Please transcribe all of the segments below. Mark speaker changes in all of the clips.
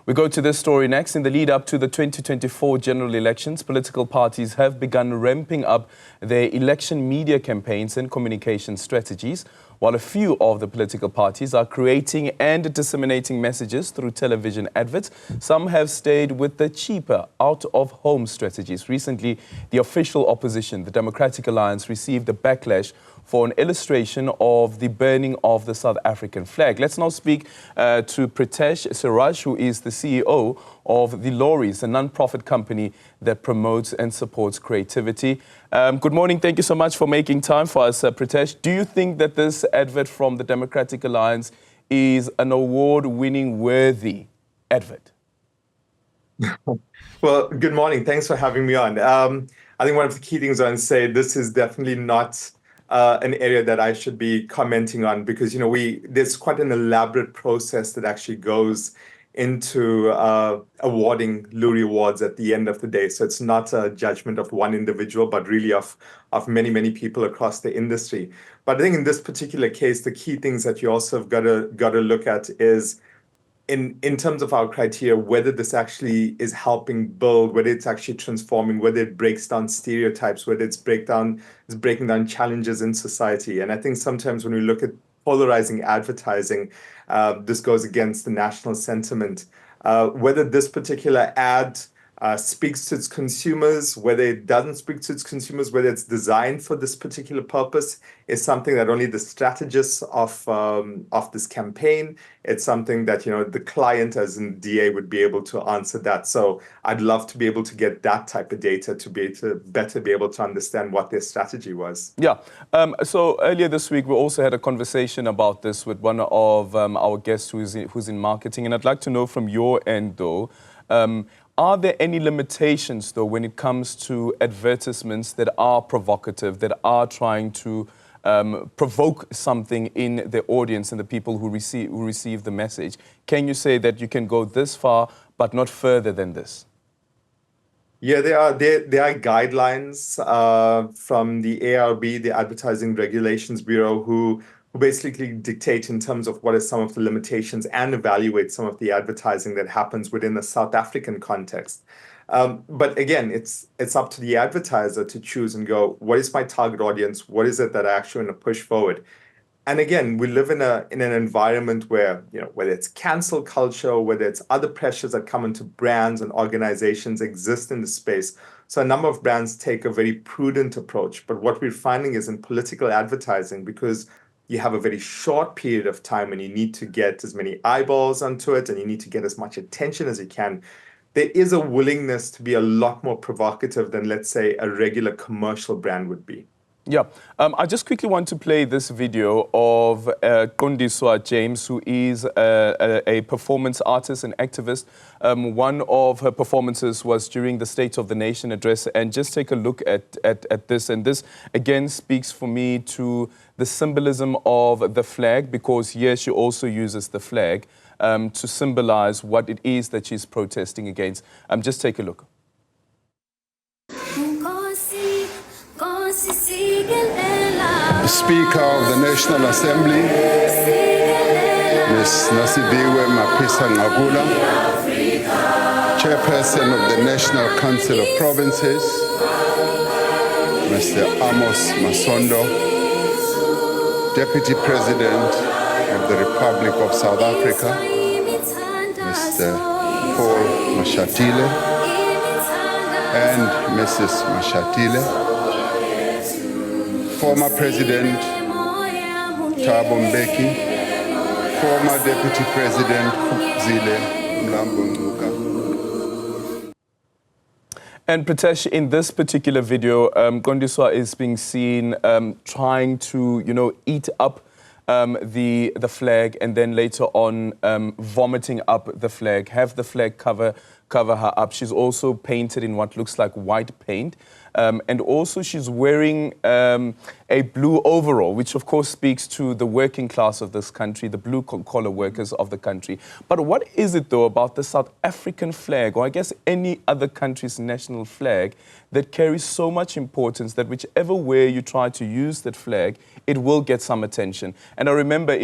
Speaker 1: We go to this story next. In the lead up to the 2024 general elections, political parties have begun ramping up their election media campaigns and communication strategies, while a few of the political parties are creating and disseminating messages through television adverts. Some have stayed with the cheaper out-of-home strategies. Recently, the official opposition, the Democratic Alliance, received a backlash for an illustration of the burning of the South African flag. Let's now speak to Preetesh Sewraj, who is the CEO of the Loeries, a non-profit company that promotes and supports creativity. Good morning. Thank you so much for making time for us, Preetesh. Do you think that this advert from the Democratic Alliance is an award-winning worthy advert?
Speaker 2: Well, good morning. Thanks for having me on. I think one of the key things I want to say, this is definitely not an area that I should be commenting on, because there's quite an elaborate process that actually goes into awarding Loeries Awards at the end of the day. So it's not a judgment of one individual, but really of many, many people across the industry. But I think in this particular case, the key things that you also have got to look at is in terms of our criteria, whether this actually is helping build, whether it's actually transforming, whether it breaks down stereotypes, whether it's breaking down challenges in society. And I think sometimes when we look at polarizing advertising, this goes against the national sentiment. Whether this particular ad speaks to its consumers, whether it doesn't speak to its consumers, whether it's designed for this particular purpose, is something that only the strategists of this campaign, it's something that the client as in DA would be able to answer that. So I'd love to be able to get that type of data to better be able to understand what their strategy was.
Speaker 1: Yeah. So earlier this week, we also had a conversation about this with one of our guests who's in marketing, and I'd like to know from your end, though, are there any limitations, though, when it comes to advertisements that are provocative, that are trying to provoke something in the audience and the people who receive the message? Can you say that you can go this far, but not further than this?
Speaker 2: Yeah, there are guidelines from the ARB, the Advertising Regulations Bureau, who basically dictate in terms of what are some of the limitations and evaluate some of the advertising that happens within the South African context. But again, it's up to the advertiser to choose and go, what is my target audience? What is it that I actually want to push forward? And again, we live in an environment where, whether it's cancel culture, or whether it's other pressures that come into brands and organizations exist in the space. So a number of brands take a very prudent approach. But what we're finding is in political advertising, because you have a very short period of time and you need to get as many eyeballs onto it and you need to get as much attention as you can, there is a willingness to be a lot more provocative than, let's say, a regular commercial brand would be.
Speaker 1: Yeah. I just quickly want to play this video of Kondiswa James, who is a performance artist and activist. One of her performances was during the State of the Nation address. And just take a look at this. And this, again, speaks for me to the symbolism of the flag, because here she also uses the flag to symbolize what it is that she's protesting against. Just take a look.
Speaker 3: The Speaker of the National Assembly, Ms. Nasibiwe Mapisa-Nqakula, Chairperson of the National Council of Provinces, Mr. Amos Masondo, Deputy President of the Republic of South Africa, Mr. Paul Mashatile, and Mrs. Mashatile, former President Thabo Mbeki, former Deputy President Zile Mlambo-Ngcuka.
Speaker 1: And Preetesh, in this particular video, Kondiswa is being seen trying to, eat up the flag, and then later on vomiting up the flag, have the flag cover her up. She's also painted in what looks like white paint. And also she's wearing a blue overall, which of course speaks to the working class of this country, the blue-collar workers of the country. But what is it, though, about the South African flag, or I guess any other country's national flag, that carries so much importance that whichever way you try to use that flag, it will get some attention. And I remember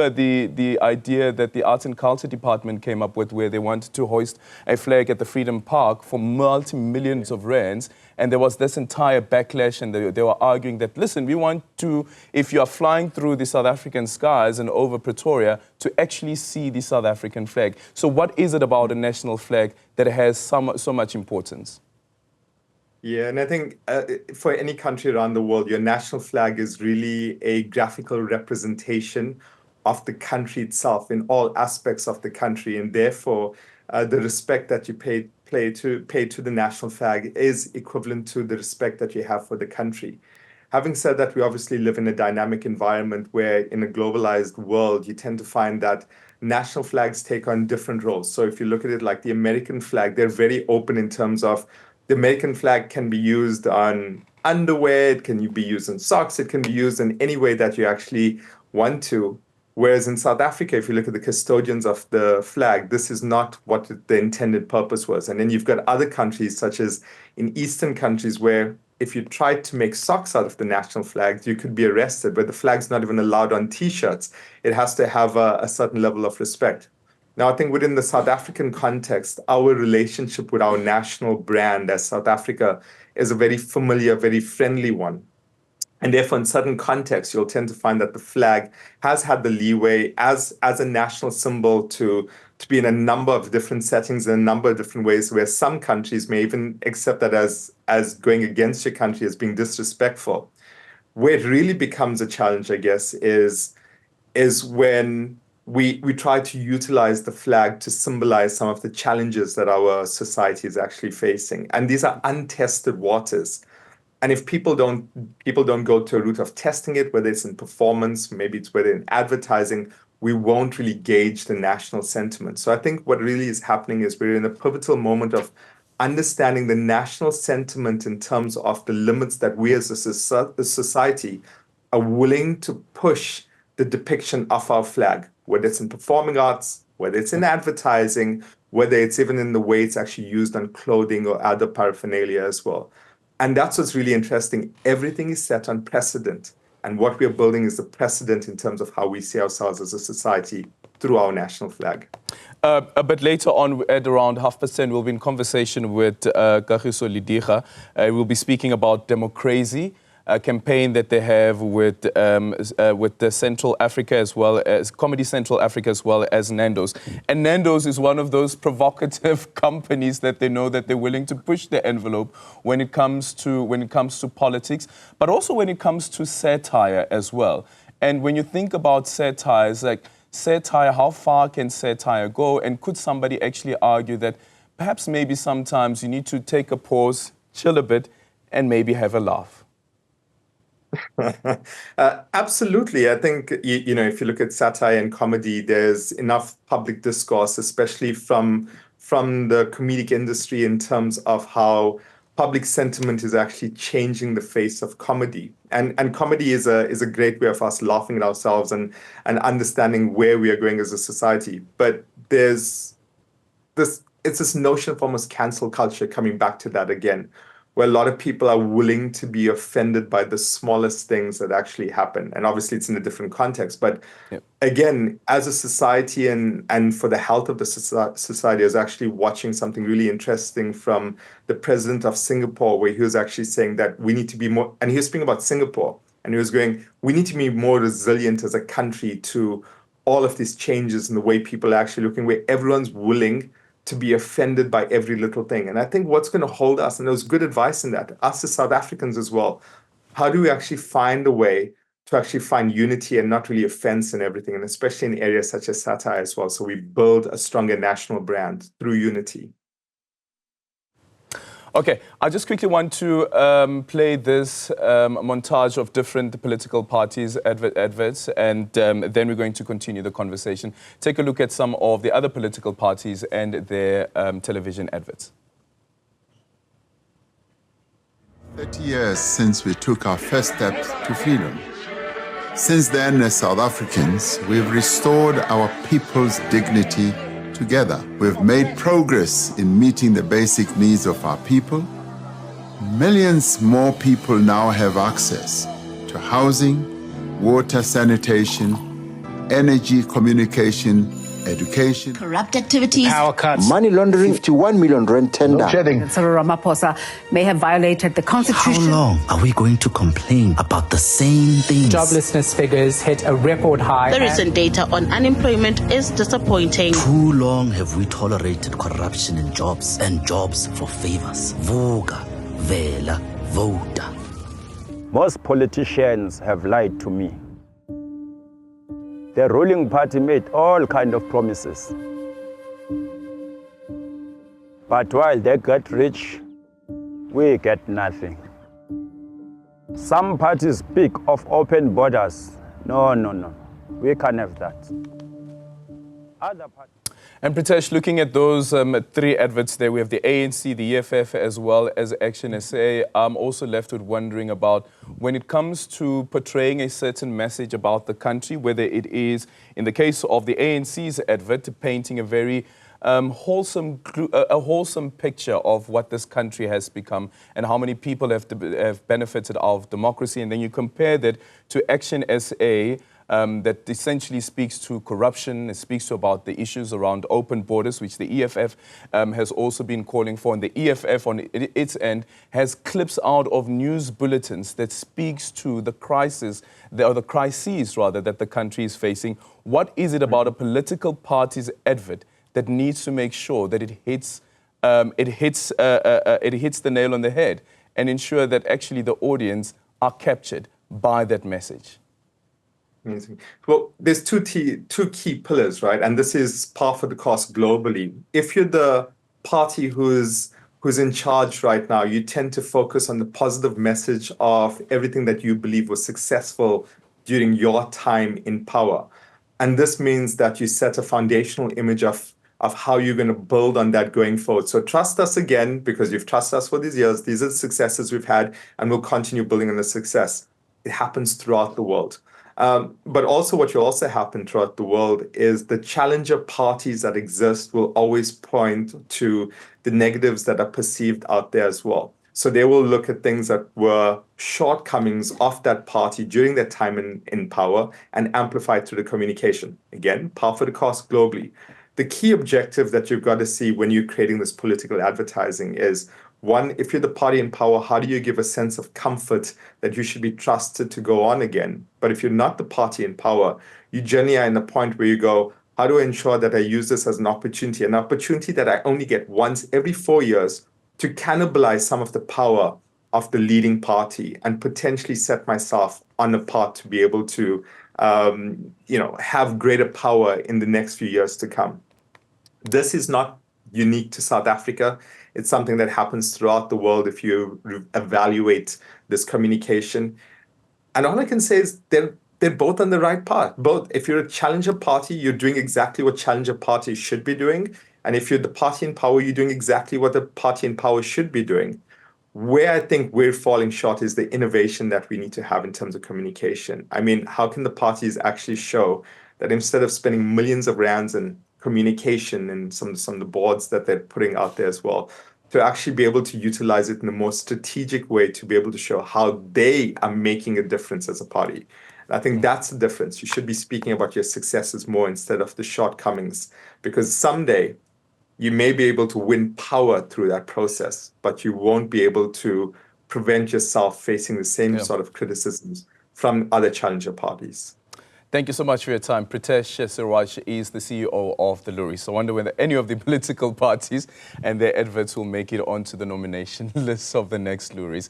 Speaker 1: the idea that the Arts and Culture Department came up with, where they wanted to hoist a flag at the Freedom Park for multi-millions of rands. And there was this entire backlash, and they were arguing that, listen, we want to, if you are flying through the South African skies and over Pretoria, to actually see the South African flag. So what is it about a national flag that has so much importance?
Speaker 2: Yeah, and I think for any country around the world, your national flag is really a graphical representation of the country itself in all aspects of the country, and therefore the respect that you pay to the national flag is equivalent to the respect that you have for the country. Having said that, we obviously live in a dynamic environment where in a globalized world, you tend to find that national flags take on different roles. So if you look at it like the American flag, they're very open in terms of the American flag can be used on underwear, it can be used in socks, it can be used in any way that you actually want to. Whereas in South Africa, if you look at the custodians of the flag, this is not what the intended purpose was. And then you've got other countries, such as in Eastern countries, where if you tried to make socks out of the national flag, you could be arrested, but the flag's not even allowed on T-shirts. It has to have a certain level of respect. Now, I think within the South African context, our relationship with our national brand as South Africa is a very familiar, very friendly one. And therefore, in certain contexts, you'll tend to find that the flag has had the leeway as a national symbol to be in a number of different settings in a number of different ways, where some countries may even accept that as going against your country, as being disrespectful. Where it really becomes a challenge, I guess, is when we try to utilize the flag to symbolize some of the challenges that our society is actually facing. And these are untested waters. And if people don't go to a route of testing it, whether it's in performance, maybe it's whether in advertising, we won't really gauge the national sentiment. So I think what really is happening is we're in a pivotal moment of understanding the national sentiment in terms of the limits that we as a society are willing to push the depiction of our flag, whether it's in performing arts, whether it's in advertising, whether it's even in the way it's actually used on clothing or other paraphernalia as well. And that's what's really interesting. Everything is set on precedent. And what we're building is the precedent in terms of how we see ourselves as a society through our national flag.
Speaker 1: A bit later on, at around 50%, we'll be in conversation with Kagiso Lidira. We'll be speaking about democracy, a campaign that they have with the Central Africa, as well as Comedy Central Africa, as well as Nando's. And Nando's is one of those provocative companies that they know that they're willing to push the envelope when it comes to politics, but also when it comes to satire as well. And when you think about satire, it's like satire, how far can satire go? And could somebody actually argue that perhaps maybe sometimes you need to take a pause, chill a bit, and maybe have a laugh?
Speaker 2: Absolutely. I think, you know, if you look at satire and comedy, there's enough public discourse, especially from the comedic industry, in terms of how public sentiment is actually changing the face of comedy. And comedy is a great way of us laughing at ourselves and understanding where we are going as a society. But it's this notion of almost cancel culture, coming back to that again, where a lot of people are willing to be offended by the smallest things that actually happen. And obviously it's in a different context. But again, as a society and for the health of the society, I was actually watching something really interesting from the president of Singapore, where he was actually saying that we need to be more, and he was speaking about Singapore, and he was going, we need to be more resilient as a country to all of these changes in the way people are actually looking, where everyone's willing to be offended by every little thing. And I think what's going to hold us, and there was good advice in that, us as South Africans as well, how do we actually find a way to actually find unity and not really offense in everything, and especially in areas such as satire as well, so we build a stronger national brand through unity.
Speaker 1: Okay, I just quickly want to play this montage of different political parties' adverts, and then we're going to continue the conversation. Take a look at some of the other political parties and their television adverts.
Speaker 3: 30 years since we took our first steps to freedom. Since then, as South Africans, we've restored our people's dignity together. We've made progress in meeting the basic needs of our people. millions more people now have access to housing, water, sanitation, energy, communication, education.
Speaker 4: Corrupt activities.
Speaker 5: Power cuts.
Speaker 6: Money laundering, 51 million rand tender.
Speaker 7: Cyril Ramaphosa may have violated the constitution.
Speaker 8: How long are we going to complain about the same things?
Speaker 5: Joblessness figures hit a record high.
Speaker 4: The recent data on unemployment is disappointing.
Speaker 8: Too long have we tolerated corruption in jobs and jobs for favors. Vuka, vela, vota.
Speaker 9: Most politicians have lied to me. The ruling party made all kinds of promises. But while they get rich, we get nothing. Some parties speak of open borders. No. We can't have that. Other parties.
Speaker 1: And Preetesh, looking at those three adverts there, we have the ANC, the EFF, as well as Action SA. I'm also left with wondering about when it comes to portraying a certain message about the country, whether it is, in the case of the ANC's advert, painting a very wholesome picture of what this country has become and how many people have benefited of democracy. And then you compare that to Action SA, that essentially speaks to corruption. It speaks to about the issues around open borders, which the EFF has also been calling for. And the EFF, on its end, has clips out of news bulletins that speaks to the crises, or the crises rather, that the country is facing. What is it about a political party's advert that needs to make sure that it hits the nail on the head and ensure that actually the audience are captured by that message?
Speaker 2: Amazing. Well, there's two key pillars, right? And this is par for the course globally. If you're the party who's in charge right now, you tend to focus on the positive message of everything that you believe was successful during your time in power. And this means that you set a foundational image of how you're going to build on that going forward. So trust us again, because you've trusted us for these years. These are the successes we've had, and we'll continue building on the success. It happens throughout the world. But also what will also happen throughout the world is the challenger parties that exist will always point to the negatives that are perceived out there as well. So they will look at things that were shortcomings of that party during their time in power and amplify it through the communication. Again, par for the course globally. The key objective that you've got to see when you're creating this political advertising is, one, if you're the party in power, how do you give a sense of comfort that you should be trusted to go on again? But if you're not the party in power, you generally are in the point where you go, how do I ensure that I use this as an opportunity that I only get once every 4 years to cannibalize some of the power of the leading party and potentially set myself on a path to be able to have greater power in the next few years to come. This is not unique to South Africa. It's something that happens throughout the world if you evaluate this communication. And all I can say is they're both on the right path. Both, if you're a challenger party, you're doing exactly what challenger parties should be doing. And if you're the party in power, you're doing exactly what the party in power should be doing. Where I think we're falling short is the innovation that we need to have in terms of communication. I mean, how can the parties actually show that instead of spending millions of rands in communication and some of the boards that they're putting out there as well, to actually be able to utilize it in a more strategic way to be able to show how they are making a difference as a party. And I think that's the difference. You should be speaking about your successes more instead of the shortcomings, because someday you may be able to win power through that process, but you won't be able to prevent yourself facing the same sort of criticisms from other challenger parties.
Speaker 1: Thank you so much for your time. Preetesh Sewraj is the CEO of the Loeries. So I wonder whether any of the political parties and their adverts will make it onto the nomination list of the next Loeries.